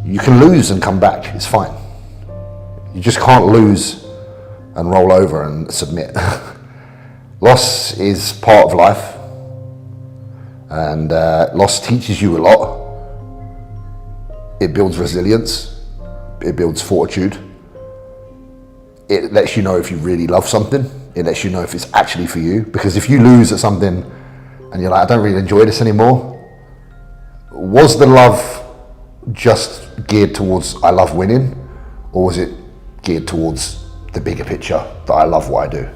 You can lose and come back, it's fine. You just can't lose and roll over and submit. Loss is part of life, and loss teaches you a lot. It builds resilience, it builds fortitude. It lets you know if you really love something, it lets you know if it's actually for you. Because if you lose at something and you're like, I don't really enjoy this anymore, was the love just geared towards I love winning, or was it geared towards the bigger picture that I love what I do?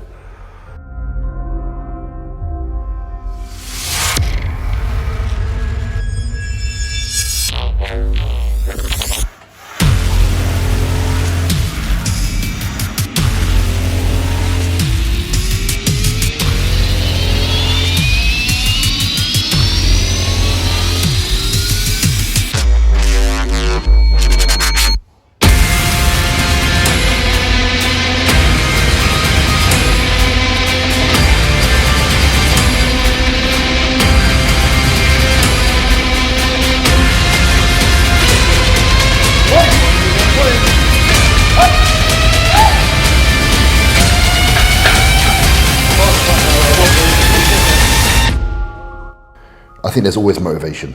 I think there's always motivation.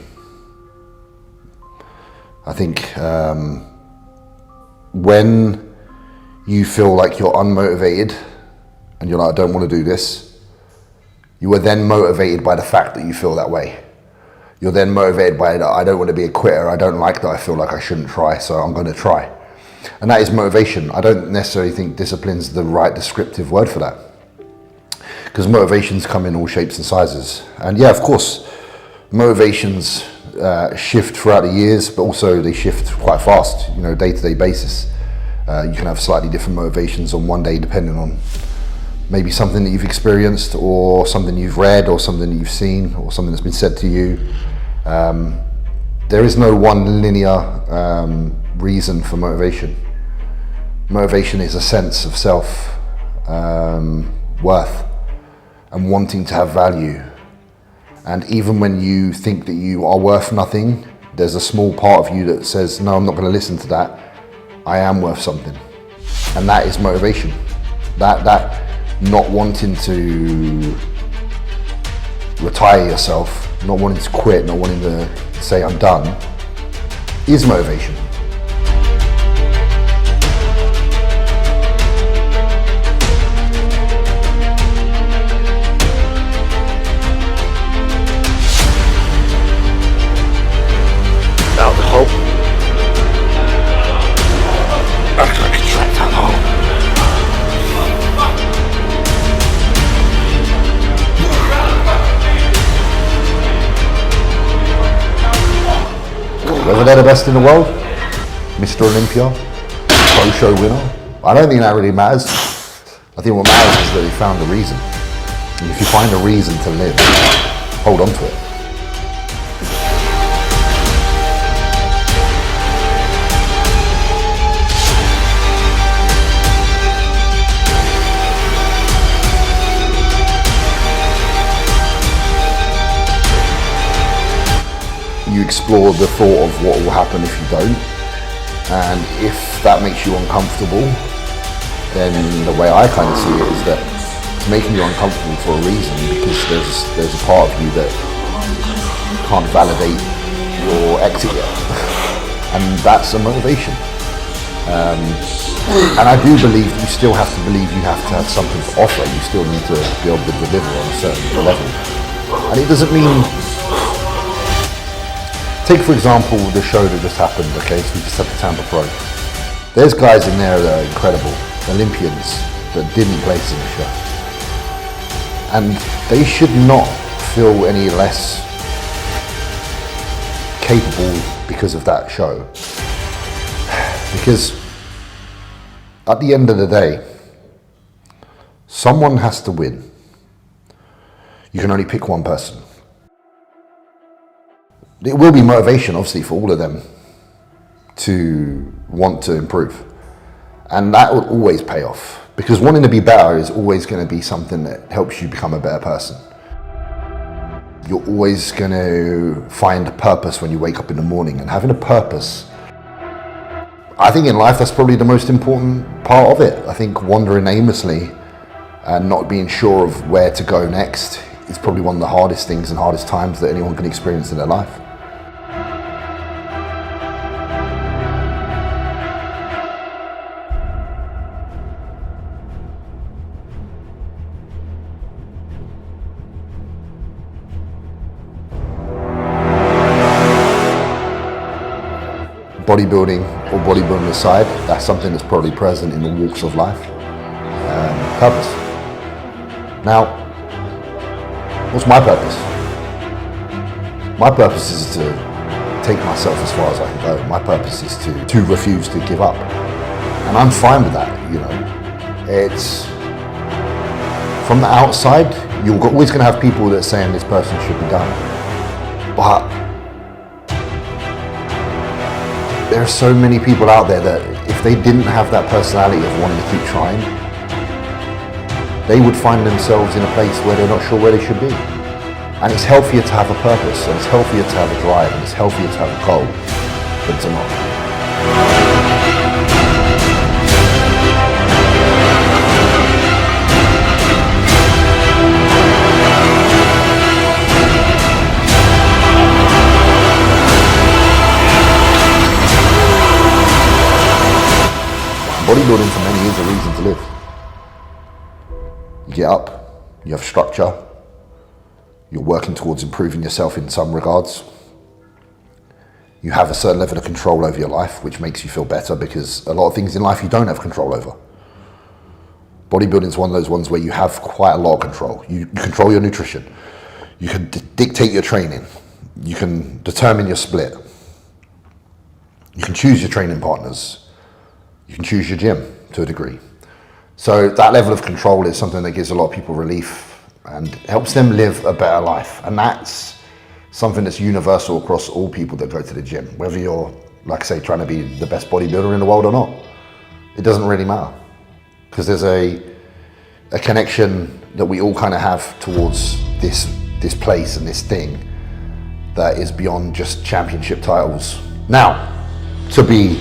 I think when you feel like you're unmotivated and you're like, I don't want to do this, you are then motivated by the fact that you feel that way. You're then motivated by that I don't want to be a quitter, I don't like that I feel like I shouldn't try, so I'm going to try. And that is motivation. I don't necessarily think discipline's the right descriptive word for that, because motivations come in all shapes and sizes. And yeah, of course, motivations shift throughout the years, but also they shift quite fast, you know, day-to-day basis. You can have slightly different motivations on one day depending on maybe something that you've experienced, or something you've read, or something that you've seen, or something that's been said to you. There is no one linear reason for motivation. Motivation is a sense of self worth and wanting to have value. And even when you think that you are worth nothing, there's a small part of you that says, no, I'm not going to listen to that. I am worth something. And that is motivation. That not wanting to retire yourself, not wanting to quit, not wanting to say I'm done, is motivation. Whether they're the best in the world, Mr. Olympia, pro show winner, I don't think that really matters. I think what matters is that they found a reason. And if you find a reason to live, hold on to it. You explore the thought of what will happen if you don't, and if that makes you uncomfortable, then the way I kind of see it is that it's making you uncomfortable for a reason, because there's a part of you that can't validate your exit yet, and that's a motivation. And I do believe you still have to believe you have to have something to offer. You still need to be able to deliver on a certain level, and it doesn't mean. Take for example the show that just happened, okay, so we just had the Tampa Pro. There's guys in there that are incredible, Olympians that didn't place in the show. And they should not feel any less capable because of that show. Because at the end of the day, someone has to win. You can only pick one person. It will be motivation, obviously, for all of them to want to improve. And that will always pay off, because wanting to be better is always going to be something that helps you become a better person. You're always going to find a purpose when you wake up in the morning, and having a purpose I think in life that's probably the most important part of it. I think wandering aimlessly and not being sure of where to go next is probably one of the hardest things and hardest times that anyone can experience in their life. Bodybuilding or bodybuilding aside, that's something that's probably present in the walks of life. Purpose. Now, what's my purpose? My purpose is to take myself as far as I can go. My purpose is to refuse to give up. And I'm fine with that, you know. It's, from the outside, you're always going to have people that are saying this person should be done. But there are so many people out there that if they didn't have that personality of wanting to keep trying, they would find themselves in a place where they're not sure where they should be. And it's healthier to have a purpose, and it's healthier to have a drive, and it's healthier to have a goal than to not. Bodybuilding for many is a reason to live. You get up, you have structure, you're working towards improving yourself in some regards. You have a certain level of control over your life, which makes you feel better because a lot of things in life you don't have control over. Bodybuilding is one of those ones where you have quite a lot of control. You control your nutrition, you can dictate your training, you can determine your split, you can choose your training partners, you can choose your gym to a degree. So that level of control is something that gives a lot of people relief and helps them live a better life. And that's something that's universal across all people that go to the gym, whether you're, like I say, trying to be the best bodybuilder in the world or not. It doesn't really matter, because there's a connection that we all kind of have towards this place and this thing that is beyond just championship titles. Now, to be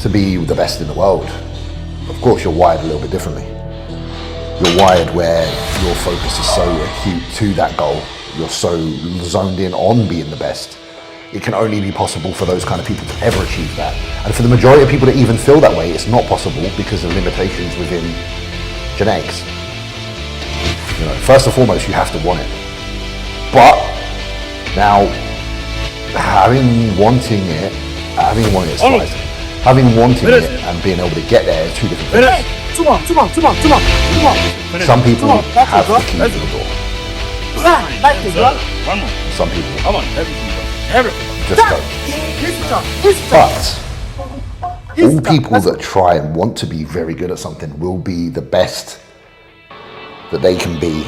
the best in the world, of course you're wired a little bit differently. You're wired where your focus is so acute to that goal, you're so zoned in on being the best. It can only be possible for those kind of people to ever achieve that. And for the majority of people that even feel that way, it's not possible because of limitations within genetics. You know, first and foremost, you have to want it. But now, having wanting it is twice. Having wanting it and being able to get there is two different things. Some people have the key to the door. Some people just don't. But all people that try and want to be very good at something will be the best that they can be.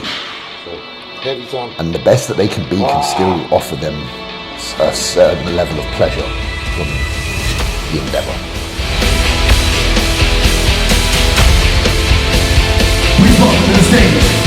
And the best that they can be can still offer them a certain level of pleasure from the endeavor. Welcome to the stage.